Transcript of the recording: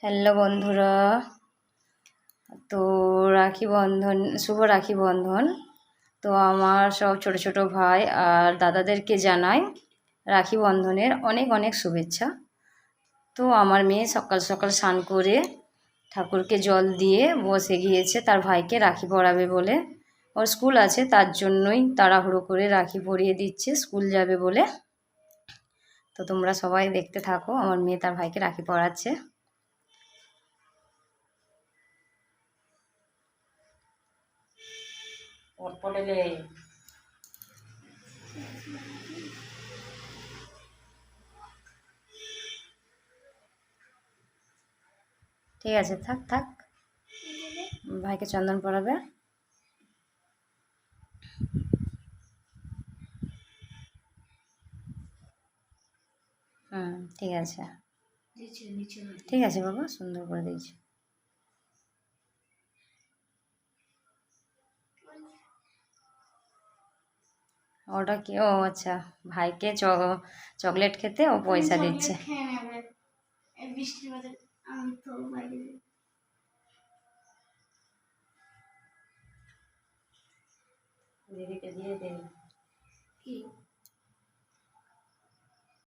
Hello বন্ধুরা, তো রাখি বন্ধন, শুভ রাখি বন্ধন। তো আমার সব ছোট ছোট ভাই আর দাদাদেরকে জানাই রাখি বন্ধনের অনেক অনেক শুভেচ্ছা। তো আমার মেয়ে সকাল সকাল স্নান করে ঠাকুরকে জল দিয়ে বসে গিয়েছে তার ভাইকে রাখি পরাবে বলে। ওর স্কুল আছে, তার জন্যই তাড়াহুড়ো করে রাখি পরিয়ে দিচ্ছে, স্কুল যাবে বলে। তো তোমরা সবাই দেখতে থাকো, আমার মেয়ে তার ভাইকে রাখি পরাচ্ছে। ঠিক আছে, থাক থাক, ভাইকে চন্দন পরাবে। ঠিক আছে, ঠিক আছে বাবা, সুন্দর করে দিয়েছি। ওটা কি? ও আচ্ছা, ভাইকে চকলেট খেতে ও পয়সা দিচ্ছে। দিদিকে দিয়ে দে।